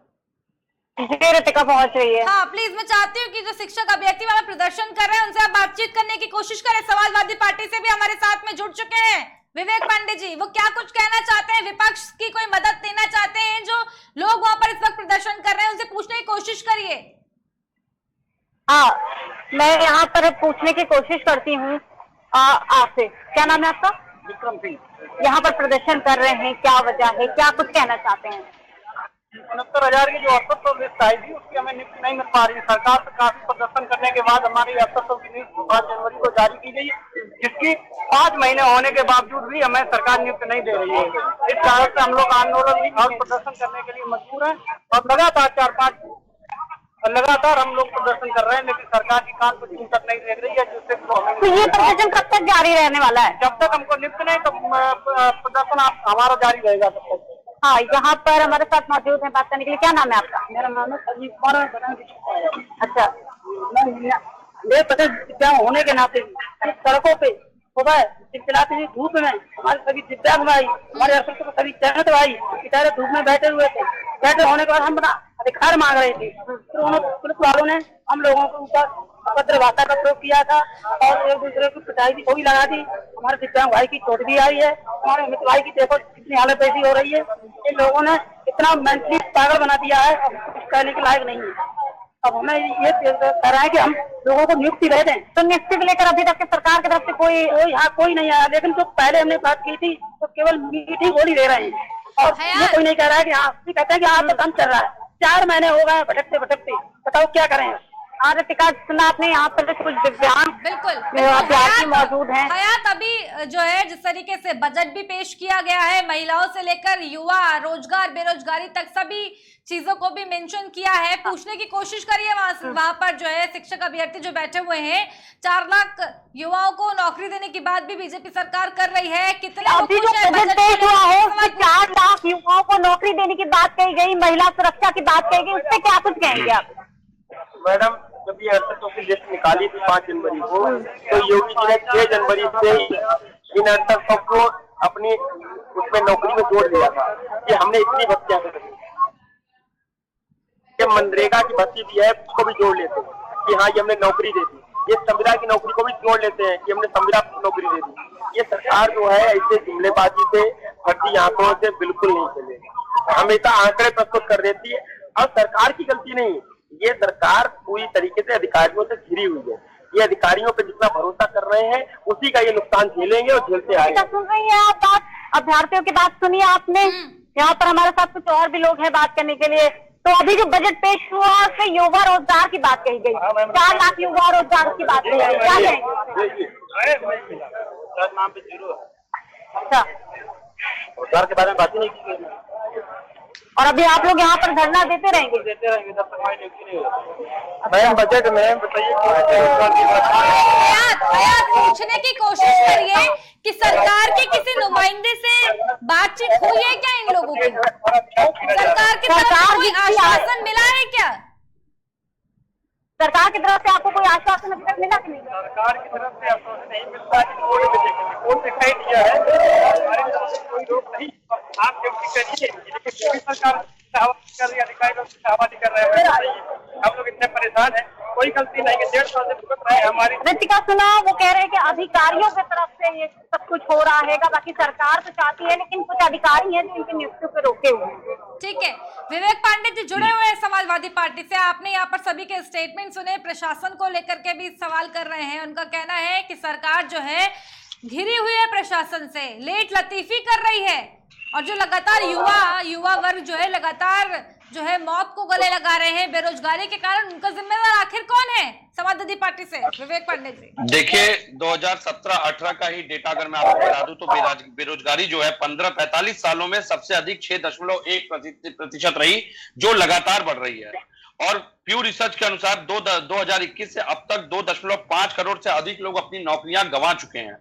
रितिका पहुंच रही है। हाँ प्लीज, मैं चाहती हूँ कि जो शिक्षक अभ्यर्थी वाला प्रदर्शन कर रहे हैं उनसे आप बातचीत करने की कोशिश करें। समाजवादी पार्टी से भी हमारे साथ में जुड़ चुके हैं विवेक पांडे जी, वो क्या कुछ कहना चाहते हैं, विपक्ष की कोई मदद देना चाहते हैं, जो लोग वहां पर इस वक्त प्रदर्शन कर रहे हैं उनसे पूछने की कोशिश करिए। हाँ, मैं यहाँ पर पूछने की कोशिश करती हूँ आपसे। क्या नाम है आपका? विक्रम सिंह। यहाँ पर प्रदर्शन कर रहे हैं, क्या वजह है, क्या कुछ कहना चाहते हैं? 69,000 की जो 7800 लिस्ट आई थी उसकी हमें नियुक्ति नहीं मिल पा रही। सरकार से काफी प्रदर्शन करने के बाद हमारी 7800 की नियुक्ति 5 जनवरी को जारी की गई, जिसकी 5 महीने होने के बावजूद भी हमें सरकार नियुक्ति नहीं दे रही है। इस कारण से हम लोग आंदोलन और प्रदर्शन करने के लिए मजबूर हैं और लगातार हम लोग प्रदर्शन कर रहे हैं, लेकिन सरकार की कान को छू तक नहीं देख रही है, जिससे तो ये प्रदर्शन कब तक जारी रहने वाला है? जब तक हमको नियुक्ति नहीं, तो प्रदर्शन हमारा जारी रहेगा तब तक। हाँ, यहाँ पर हमारे साथ मौजूद है बात करने के लिए। क्या नाम है आपका? मेरा नाम है संजीव कुमार। अच्छा, मैं पता क्या होने के नाते सड़कों पे सुबह चिलचिलाती हुई धूप में हमारे सभी दिव्यांग भाई, हमारे असर सभी चयनित भाई बेचारे धूप में बैठे हुए थे। बैठे होने के बाद अधिकार मांग रही थी। फिर उन्होंने पुलिस वालों ने हम लोगों के ऊपर अभद्र भाषा का प्रयोग किया था और एक दूसरे की पिटाई भी गोली लगा दी। हमारे दिव्यांग भाई की चोट भी आई है, हमारे अमित भाई की देखो कितनी हालत ऐसी हो रही है। इन लोगों ने इतना मेंटली पागल बना दिया है, अब कुछ कहने के लायक नहीं है। अब हमें ये कह रहा है कि हम लोगों को नियुक्ति दे दें। तो नियुक्ति को लेकर अभी तक सरकार की तरफ से कोई नहीं आया, लेकिन जो पहले हमने बात की थी तो केवल मीठी गोली दे रहे हैं और ये कोई नहीं कह रहा है कि हाँ, कहते हैं कि आपका काम चल रहा है। 4 महीने हो गए भटकते भटकते, बताओ क्या करें। और रितिका सुना आपने यहाँ पर कुछ दिव्यांग बिल्कुल अभ्यर्थी मौजूद हैं। हयात, अभी जो है जिस तरीके से बजट भी पेश किया गया है, महिलाओं से लेकर युवा, रोजगार, बेरोजगारी तक सभी चीजों को भी मेंशन किया है। पूछने की कोशिश करिए वहां पर जो है शिक्षक अभ्यर्थी जो बैठे हुए हैं, 4 लाख युवाओं को नौकरी देने की बात भी बीजेपी सरकार कर रही है। कितने अभी जो बजट पेश हुआ है उसमें 4 लाख युवाओं को नौकरी देने की बात कही गई, महिला सुरक्षा की बात कही गई, उससे क्या कुछ कहेंगे आप? मैडम, जब ये अड़सठों की लिस्ट निकाली थी 5 जनवरी को, तो योगी जी ने 6 जनवरी से इन 68 को अपनी उसमें नौकरी में जोड़ लिया था कि हमने इतनी भर्तियां कर दी। मनरेगा की भर्ती दी है उसको भी जोड़ लेते हैं कि हाँ ये हमने नौकरी दे दी। ये संविदा की नौकरी को भी जोड़ लेते हैं कि हमने संविदा नौकरी दे दी। ये सरकार जो है ऐसे जुमलेबाजी से, भर्ती आंकड़ों से बिल्कुल नहीं चलेगी। हमेशा आंकड़े प्रस्तुत कर देती है और सरकार की गलती नहीं, ये सरकार पूरी तरीके से अधिकारियों से घिरी हुई है। ये अधिकारियों पे जितना भरोसा कर रहे हैं उसी का ये नुकसान झेलेंगे और झेलते आएंगे। सुन रही है आप बात, अभ्यर्थियों की बात सुनिए आपने। यहाँ पर हमारे साथ कुछ और भी लोग हैं बात करने के लिए। तो अभी जो बजट पेश हुआ उससे युवा रोजगार की बात कही गई, 4 लाख युवा रोजगार की बात कही गई, क्या कहेंगे? अच्छा, रोजगार के बारे में बात ही नहीं की गई। और अभी आप लोग यहाँ पर धरना देते रहेंगे? जब तक हमारी नियुक्ति नहीं होगी। मैम, बजट में बताइए पूछने की कोशिश करिए कि सरकार के किसी नुमाइंदे से बातचीत हुई है क्या इन लोगों की? सरकार की तरफ से कोई आश्वासन मिला है क्या? सरकार की तरफ से आपको कोई आश्वासन अभी तक मिला कि नहीं? सरकार की तरफ से आश्वासन नहीं मिलता है। कोर्ट ने कह दिया है हमारे तरफ से कोई रोक नहीं, आप नियुक्ति करिए, लेकिन कोई सरकार कर रही है, अधिकारी लोग शाबाशी कर रहे हैं। हम लोग इतने परेशान हैं, कोई गलती नहीं है, 1.5 साल से भुगत रहे हैं हमारी। रितिका सुना, वो कह रहे हैं कि अधिकारियों की तरफ से ये सब कुछ हो रहा है, बाकी सरकार तो चाहती है लेकिन कुछ अधिकारी हैं जो इनकी नियुक्तियों पे रोके हुए हैं। ठीक है, विवेक पांडे जी जुड़े हुए हैं समाजवादी पार्टी से। आपने यहाँ पर सभी के स्टेटमेंट सुने, प्रशासन को लेकर के भी सवाल कर रहे हैं। उनका कहना है कि सरकार जो है घिरी हुई है प्रशासन से, लेट लतीफी कर रही है और जो लगातार युवा वर्ग जो है लगातार जो है मौत को गले लगा रहे हैं बेरोजगारी के कारण, उनका जिम्मेदार आखिर कौन है? समाजवादी पार्टी से विवेक पांडे जी। देखिए, 2017-18 का ही डेटा अगर मैं आपको बता दूं तो बेरोजगारी जो है 15-45 सालों में सबसे अधिक 6.1% रही, जो लगातार बढ़ रही है। और प्यू रिसर्च के अनुसार 2021 से अब तक 2.5 करोड़ से अधिक लोग अपनी नौकरियां गंवा चुके हैं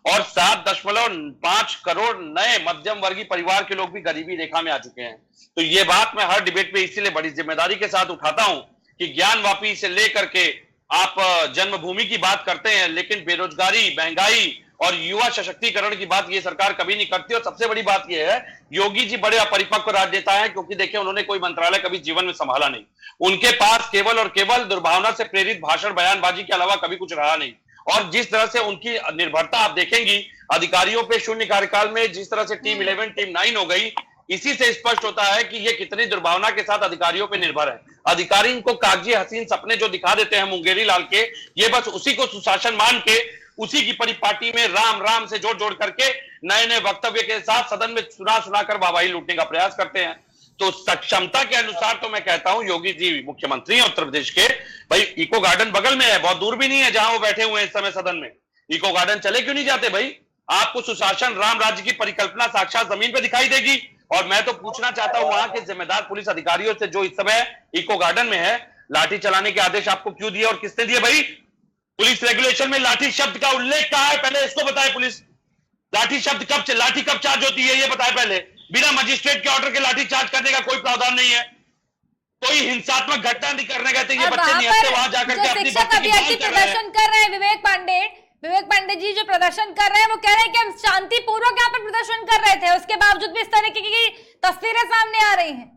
और 7.5 करोड़ नए मध्यम वर्गीय परिवार के लोग भी गरीबी रेखा में आ चुके हैं। तो ये बात मैं हर डिबेट पे इसीलिए बड़ी जिम्मेदारी के साथ उठाता हूं कि ज्ञान वापी से लेकर के आप जन्मभूमि की बात करते हैं, लेकिन बेरोजगारी, महंगाई और युवा सशक्तिकरण की बात ये सरकार कभी नहीं करती। और सबसे बड़ी बात यह है, योगी जी बड़े अपरिपक्व राजनेता हैं, क्योंकि देखिए उन्होंने कोई मंत्रालय कभी जीवन में संभाला नहीं। उनके पास केवल और केवल दुर्भावना से प्रेरित भाषण बयानबाजी के अलावा कभी कुछ रहा नहीं। और जिस तरह से उनकी निर्भरता आप देखेंगी अधिकारियों पे शून्य कार्यकाल में, जिस तरह से टीम 11 टीम 9 हो गई, इसी से स्पष्ट होता है कि ये कितनी दुर्भावना के साथ अधिकारियों पे निर्भर है। अधिकारी इनको कागजी हसीन सपने जो दिखा देते हैं मुंगेरी लाल के, ये बस उसी को सुशासन मान के उसी की परिपाटी में राम राम से जोड़ करके नए नए वक्तव्य के साथ सदन में सुना कर वाहवाही लूटने का प्रयास करते हैं। तो सक्षमता के अनुसार तो मैं कहता हूं योगी जी मुख्यमंत्री हैं उत्तर प्रदेश के, भाई इको गार्डन बगल में है, बहुत दूर भी नहीं है जहां वो बैठे हुए हैं इस समय सदन में। इको गार्डन चले क्यों नहीं जाते भाई? आपको सुशासन राम राज्य की परिकल्पना साक्षात जमीन पे दिखाई देगी। और मैं तो पूछना चाहता हूं वहां के जिम्मेदार पुलिस अधिकारियों से जो इस समय इको गार्डन में है, लाठी चलाने के आदेश आपको क्यों दिए और किसने दिए भाई? पुलिस रेगुलेशन में लाठी शब्द का उल्लेख कहां है, पहले इसको बताए। पुलिस लाठी कब चार्ज होती है ये बताए पहले। बिना मजिस्ट्रेट के ऑर्डर के लाठी चार्ज करने का कोई प्रावधान नहीं है। कोई हिंसात्मक घटना नहीं करने गए थे ये बच्चे, निहत्थे वहां जाकर के अपनी अभ्यर्थी प्रदर्शन कर रहे हैं। विवेक पांडे जी जो प्रदर्शन कर रहे हैं वो कह रहे हैं कि हम शांतिपूर्वक यहाँ पर प्रदर्शन कर रहे थे, उसके बावजूद भी इस तरह की तस्वीरें सामने आ रही हैं।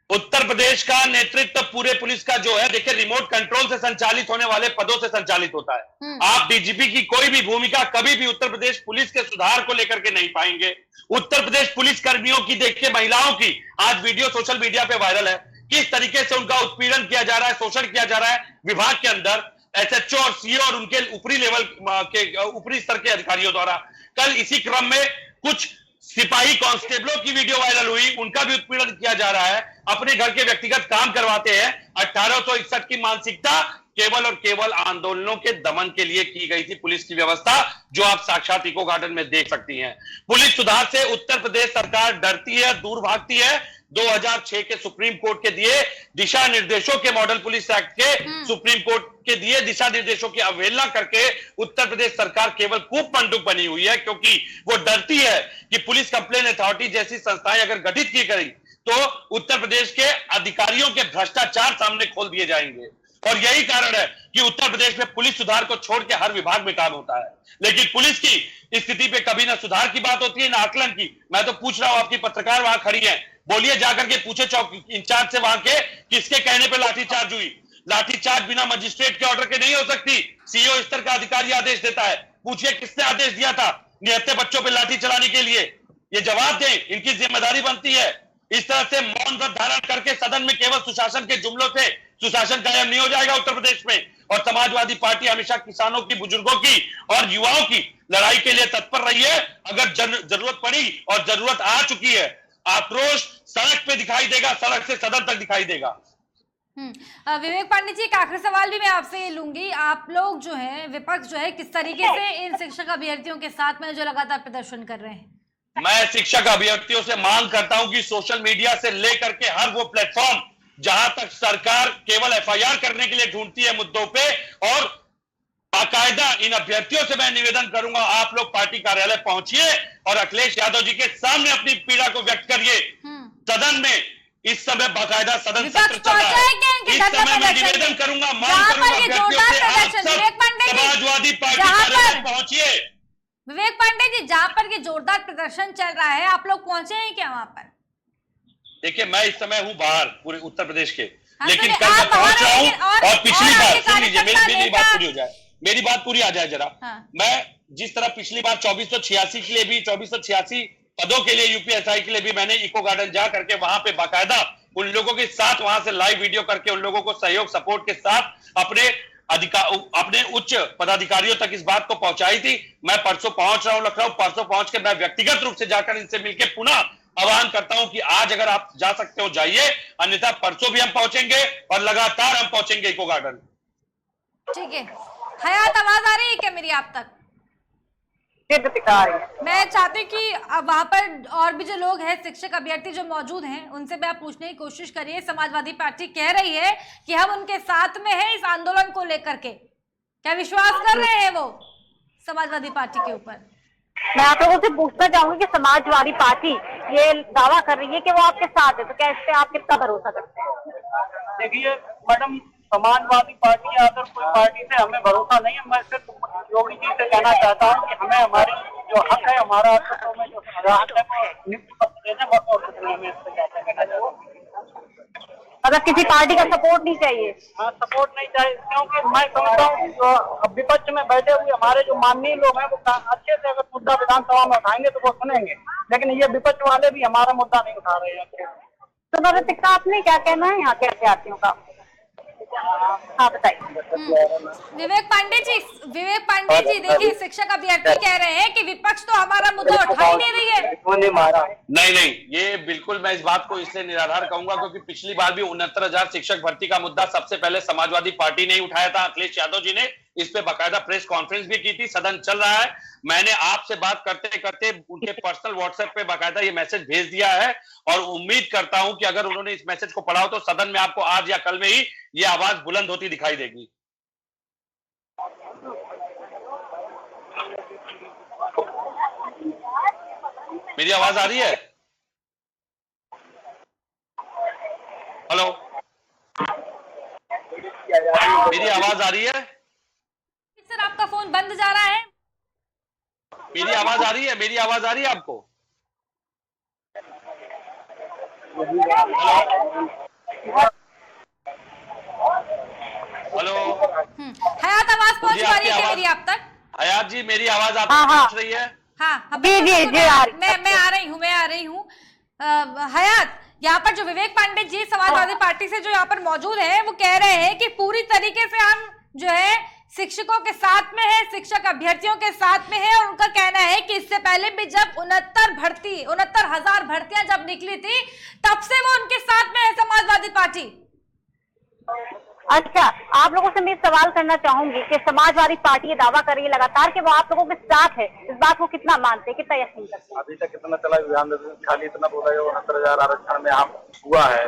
उत्तर प्रदेश का नेतृत्व पूरे पुलिस का जो है, देखिए रिमोट कंट्रोल से संचालित होने वाले पदों से संचालित होता है। आप डीजीपी की कोई भी भूमिका कभी भी उत्तर प्रदेश पुलिस के सुधार को लेकर के नहीं पाएंगे। उत्तर प्रदेश पुलिस कर्मियों की, देखिए महिलाओं की आज वीडियो सोशल मीडिया पे वायरल है, किस तरीके से उनका उत्पीड़न किया जा रहा है, शोषण किया जा रहा है विभाग के अंदर, एसएचओ और सीओ और उनके ऊपरी लेवल के ऊपरी स्तर के अधिकारियों द्वारा। कल इसी क्रम में कुछ सिपाही कांस्टेबलों की वीडियो वायरल हुई, उनका भी उत्पीड़न किया जा रहा है, अपने घर के व्यक्तिगत काम करवाते हैं। 1861 की मानसिकता केवल और केवल आंदोलनों के दमन के लिए की गई थी पुलिस की व्यवस्था, जो आप साक्षात इको गार्डन में देख सकती हैं। पुलिस सुधार से उत्तर प्रदेश सरकार डरती है, दूर भागती है। 2006 के सुप्रीम कोर्ट के दिए दिशा निर्देशों के, मॉडल पुलिस एक्ट के सुप्रीम कोर्ट के दिए दिशा निर्देशों की अवहेलना करके उत्तर प्रदेश सरकार केवल कूप मंडूक बनी हुई है, क्योंकि वो डरती है कि पुलिस कंप्लेन अथॉरिटी जैसी संस्थाएं अगर गठित की गई तो उत्तर प्रदेश के अधिकारियों के भ्रष्टाचार सामने खोल दिए जाएंगे। और यही कारण है कि उत्तर प्रदेश में पुलिस सुधार को छोड़ के हर विभाग में काम होता है, लेकिन पुलिस की स्थिति पे कभी ना सुधार की बात होती है ना आकलन की। मैं तो पूछ रहा हूं, आपकी पत्रकार वहां खड़ी है, बोलिए जाकर के पूछे चौक इंचार्ज से वहां के, किसके कहने पे लाठीचार्ज हुई? लाठीचार्ज बिना मजिस्ट्रेट के ऑर्डर के नहीं हो सकती। सीईओ स्तर का अधिकारी आदेश देता है, पूछिए किसने आदेश दिया था निहत्थे बच्चों पे लाठी चलाने के लिए? ये जवाब दें, इनकी जिम्मेदारी बनती है। इस तरह से मौन व्रत धारण करके सदन में केवल सुशासन के जुमलों से सुशासन कायम नहीं हो जाएगा उत्तर प्रदेश में। और समाजवादी पार्टी हमेशा किसानों की, बुजुर्गों की और युवाओं की लड़ाई के लिए तत्पर रही है। अगर जरूरत पड़ी और जरूरत आ चुकी है, आक्रोश सड़क पे दिखाई देगा, सड़क से सदन तक दिखाई देगा। विवेक पांडे जी, एक आखिरी सवाल भी मैं आपसे ये लूंगी, आप लोग जो है, विपक्ष जो है, किस तरीके से इन शिक्षक अभ्यर्थियों के साथ में जो लगातार प्रदर्शन कर रहे हैं? मैं शिक्षक अभ्यर्थियों से मांग करता हूं कि सोशल मीडिया से लेकर के हर वो प्लेटफॉर्म जहां तक सरकार केवल एफआईआर करने के लिए ढूंढती है मुद्दों पे, और बाकायदा इन अभ्यर्थियों से मैं निवेदन करूंगा, आप लोग पार्टी कार्यालय पहुंचिए और अखिलेश यादव जी के सामने अपनी पीड़ा को व्यक्त करिए। सदन में इस समय बाकायदा सदन सत्र चल रहा है, इस समय मैं निवेदन करूंगा, मांग करूंगा अभ्यर्थियों से, आप सब समाजवादी पार्टी कार्यालय पहुंचिए। विवेक पांडे जी, जहां पर ये जोरदार प्रदर्शन चल रहा है, आप लोग पहुंचे हैं क्या वहां पर? देखिए, मैं इस समय हूं बाहर पूरे उत्तर प्रदेश के, लेकिन तो कल मैं पहुंच रहा हूं। और पिछली बार, सुन लीजिए, मेरी बात पूरी हो जाए, मेरी बात पूरी आ जाए जरा। मैं जिस तरह पिछली बार 2486 के लिए भी, 2486 पदों के लिए यूपीएसआई के लिए भी मैंने इको गार्डन जा करके वहां पे बाकायदा उन लोगों के साथ वहां से लाइव वीडियो करके उन लोगों को सहयोग सपोर्ट के साथ अपने उच्च पदाधिकारियों तक इस बात को पहुंचाई थी। मैं परसों पहुंच रहा हूं लखनऊ, परसों पहुंच के मैं व्यक्तिगत रूप से जाकर इनसे मिलकर पुनः आह्वान करता हूं कि आज अगर आप जा सकते हो जाइए, अन्यथा परसों भी हम पहुंचेंगे और लगातार हम पहुंचेंगे इको गार्डन। ठीक है, हयात आवाज आ रही है क्या मेरी आप तक? मैं चाहती कि वहां पर और भी जो लोग हैं, शिक्षक अभ्यर्थी जो मौजूद हैं, उनसे भी आप पूछने की कोशिश करिए। समाजवादी पार्टी कह रही है कि हम उनके साथ में हैं इस आंदोलन को लेकर के, क्या विश्वास कर रहे हैं वो समाजवादी पार्टी के ऊपर? मैं आप लोगों से पूछना चाहूंगी कि समाजवादी पार्टी ये दावा कर रही है कि वो आपके साथ है, तो क्या इस पे आप कितना भरोसा करते हैं? देखिए मैडम, समाजवादी पार्टी या अदर कोई पार्टी से हमें भरोसा नहीं है। मैं सिर्फ योगी जी से कहना चाहता हूँ कि हमें हमारी जो हक है, हमारा हक में जो राहत है वो नियुक्त पत्र देने, और कुछ नहीं। हमें इससे क्या कहना चाहिए, मतलब किसी पार्टी का सपोर्ट नहीं चाहिए? हाँ, सपोर्ट नहीं चाहिए, क्योंकि मैं समझता हूँ जो विपक्ष में बैठे हुए हमारे जो माननीय लोग हैं वो अच्छे से अगर मुद्दा विधानसभा में उठाएंगे तो वो सुनेंगे, लेकिन ये विपक्ष वाले भी हमारा मुद्दा नहीं उठा रहे हैं। तो नवरत्न का आपने क्या कहना है यहाँ के अभ्यर्थियों का? हाँ बताइए। विवेक पांडे जी, देखिए शिक्षक अभ्यर्थी कह रहे हैं कि विपक्ष तो हमारा मुद्दा उठा ही नहीं रही है। नहीं, ये बिल्कुल मैं इस बात को इसलिए निराधार कहूंगा क्योंकि पिछली बार भी 69,000 शिक्षक भर्ती का मुद्दा सबसे पहले समाजवादी पार्टी ने उठाया था। अखिलेश यादव जी ने इस पे बाकायदा प्रेस कॉन्फ्रेंस भी की थी, सदन चल रहा है। मैंने आपसे बात करते करते उनके पर्सनल व्हाट्सएप पे बाकायदा ये मैसेज भेज दिया है, और उम्मीद करता हूं कि अगर उन्होंने इस मैसेज को पढ़ा हो तो सदन में आपको आज या कल में ही ये आवाज बुलंद होती दिखाई देगी। मेरी आवाज आ रही है? हेलो, मेरी आवाज आ रही है? सर आपका फोन बंद जा रहा है। मेरी आवाज आ रही है? मेरी आवाज आ रही है आपको? हेलो? हेलो हयात, आवाज पहुंच पा रही है क्या मेरी आप तक? हयात जी, मेरी आवाज आप हाँ, तक हाँ। पहुंच रही है? हाँ, जी जी जी मैं आ रही हूँ हयात, यहाँ पर जो विवेक पांडे जी समाजवादी पार्टी से जो यहाँ पर मौजूद है, वो कह रहे हैं कि पूरी तरीके से हम जो है शिक्षकों के साथ में है, शिक्षक अभ्यर्थियों के साथ में है। और उनका कहना है कि इससे पहले भी जब 69,000 भर्तियां जब निकली थी, तब से वो उनके साथ में है समाजवादी पार्टी। अच्छा, आप लोगों से मैं सवाल करना चाहूंगी कि समाजवादी पार्टी ये दावा कर रही है लगातार कि वो आप लोगों के साथ है, इस बात को कितना मानते हैं, कितना यकीन करते हैं? अभी तक कितना चला ध्यान देते, खाली इतना बोला है 69,000 आरक्षण में आप हुआ है,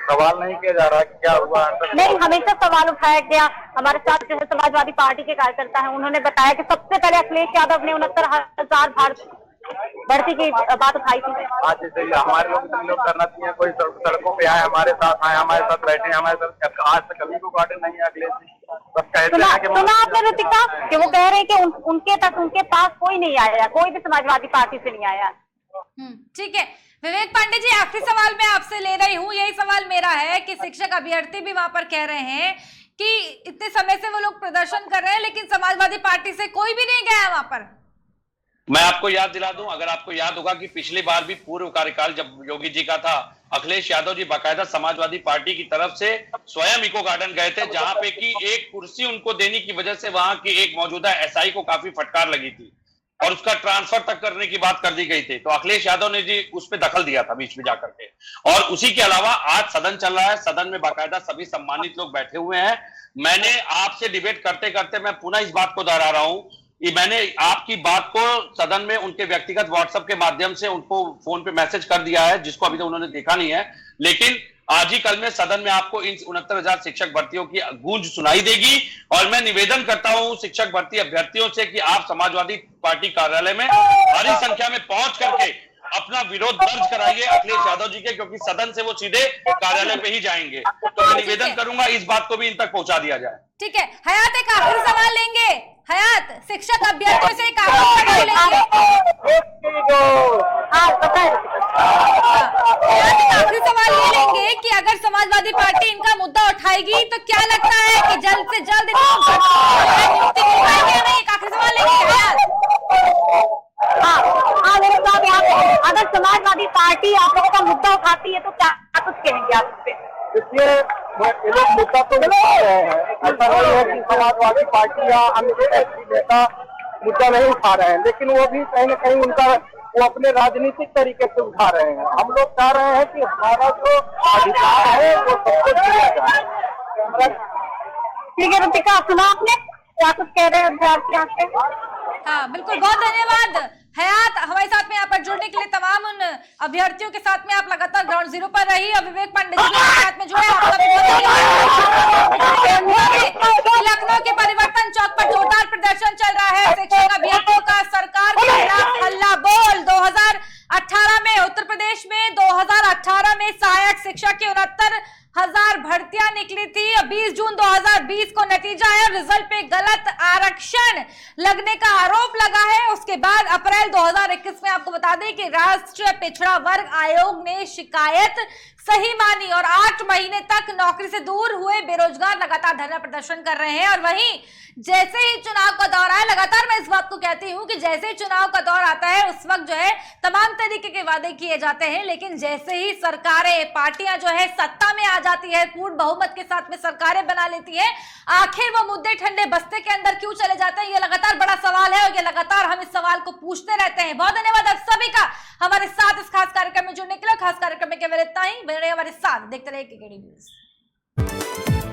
सवाल नहीं किया जा रहा कि क्या हुआ है। नहीं, हमेशा सवाल उठाया गया। हमारे साथ जो है समाजवादी पार्टी के कार्यकर्ता हैं, उन्होंने बताया कि सबसे पहले अखिलेश यादव ने 69,000 भर्ती की बात उठाई थी। आज जैसे हमारे लोग करना चाहिए, कोई सड़कों पे आए, हमारे साथ आए, हमारे साथ बैठे, हमारे साथ आज तक कभी को गार्डन नहीं है अखिलेश जी। सब कहते हैं कि सुना आपने ऋतिका कि वो कह रहे हैं कि उनके पास कोई नहीं आया, कोई भी समाजवादी पार्टी से नहीं आया। ठीक है विवेक पांडे जी, आखिरी सवाल मैं आपसे ले रही हूँ। यही सवाल मेरा है कि शिक्षक अभ्यर्थी भी वहां पर कह रहे हैं कि इतने समय से वो लोग प्रदर्शन कर रहे हैं, लेकिन समाजवादी पार्टी से कोई भी नहीं गया वहां पर। मैं आपको याद दिला दूं, अगर आपको याद होगा कि पिछली बार भी पूर्व कार्यकाल जब योगी जी का था, अखिलेश यादव जी बाकायदा समाजवादी पार्टी की तरफ से स्वयं इको गार्डन गए थे, जहां पे कि एक कुर्सी उनको देने की वजह से वहां की एक मौजूदा एसआई को काफी फटकार लगी थी और उसका ट्रांसफर तक करने की बात कर दी गई थी। तो अखिलेश यादव ने जी उस पर दखल दिया था बीच में जाकर के। और उसी के अलावा आज सदन चल रहा है, सदन में बाकायदा सभी सम्मानित लोग बैठे हुए हैं। मैंने आपसे डिबेट करते करते मैं पुनः इस बात को दोहरा रहा हूं, मैंने आपकी बात को सदन में उनके व्यक्तिगत व्हाट्सएप के माध्यम से उनको फोन पे मैसेज कर दिया है, जिसको अभी तक उन्होंने देखा नहीं है। लेकिन आज ही कल में सदन में आपको इन 69,000 शिक्षक भर्तियों की गूंज सुनाई देगी। और मैं निवेदन करता हूं शिक्षक भर्ती अभ्यर्थियों से कि आप समाजवादी पार्टी कार्यालय में भारी संख्या में पहुंच करके अपना विरोध दर्ज कराइए अखिलेश यादव जी के, क्योंकि सदन से वो सीधे कार्यालय पे ही जाएंगे। तो मैं निवेदन करूंगा इस बात को भी इन तक पहुंचा दिया जाए। ठीक है हयात, एक आखिरी सवाल लेंगे। हयात, शिक्षक अभ्यर्थियों से एक आखिरी सवाल लेंगे। हयात, एक आखिरी सवाल ये लेंगे कि अगर समाजवादी पार्टी इनका मुद्दा उठाएगी तो क्या लगता है कि जल्द से जल्द नियुक्ति मिल पाएगी या नहीं? एक आखिरी सवाल लेंगे हयात। हाँ मेरे साथ यहाँ पे अगर समाजवादी पार्टी आप लोगों का मुद्दा उठाती है तो क्या कुछ कहेंगे आप इस पे? इसलिए ये लोग मुद्दा तो उठा रहे हैं, ऐसा नहीं है कि समाजवादी पार्टी या अन्य ऐसी नेता मुद्दा नहीं उठा रहे हैं, लेकिन वो भी कहीं न कहीं वो अपने राजनीतिक तरीके से उठा रहे हैं। हम लोग चाह रहे हैं कि हमारा जो अधिकार है वो सबको दिया जाए। ठीक है ऋतिका, सुना आपने क्या कुछ कह रहे हैं अभ्यर्थी आपके? हाँ बिल्कुल, बहुत धन्यवाद हयात हमारे साथ में यहाँ पर जुड़ने के लिए। तमाम उन अभ्यर्थियों के साथ में आप लगातार ग्राउंड जीरो पर रही और विवेक पांडे जी के साथ में जुड़े, आपका भी बहुत धन्यवाद। लखनऊ के परिवर्तन चौक पर जोरदार प्रदर्शन चल रहा है शिक्षक अभ्यर्थियों का सरकार के खिलाफ हल्ला बोल। 2018 में उत्तर प्रदेश में 2018 में सहायक शिक्षक की 69,000 भर्तियां निकली थी। 20 जून 2020 को नतीजा है, रिजल्ट पे गलत आरक्षण लगने का आरोप लगा है। उसके बाद अप्रैल 2021 में आपको बता दें कि राष्ट्रीय पिछड़ा वर्ग आयोग ने शिकायत सही मानी और 8 महीने तक नौकरी से दूर हुए बेरोजगार लगातार धरना प्रदर्शन कर रहे हैं। और वहीं जैसे ही चुनाव का दौर आए, लगातार मैं इस बात को कहती हूं कि जैसे ही चुनाव का दौर आता है उस वक्त जो है तमाम तरीके के वादे किए जाते हैं, लेकिन जैसे ही सरकारें पार्टियां जो है सत्ता में आ जाती है, पूर्ण बहुमत के साथ में सरकारें बना लेती है, आखिर वो मुद्दे ठंडे बस्ते के अंदर क्यों चले जाते हैं, ये लगातार बड़ा सवाल है और ये लगातार हम इस सवाल को पूछते रहते हैं। बहुत धन्यवाद आप सभी का हमारे साथ इस खास कार्यक्रम में जुड़ने के लिए। खास कार्यक्रम में केवल इतना ही, बने हमारे साथ, देखते रहिए केकेडी न्यूज़।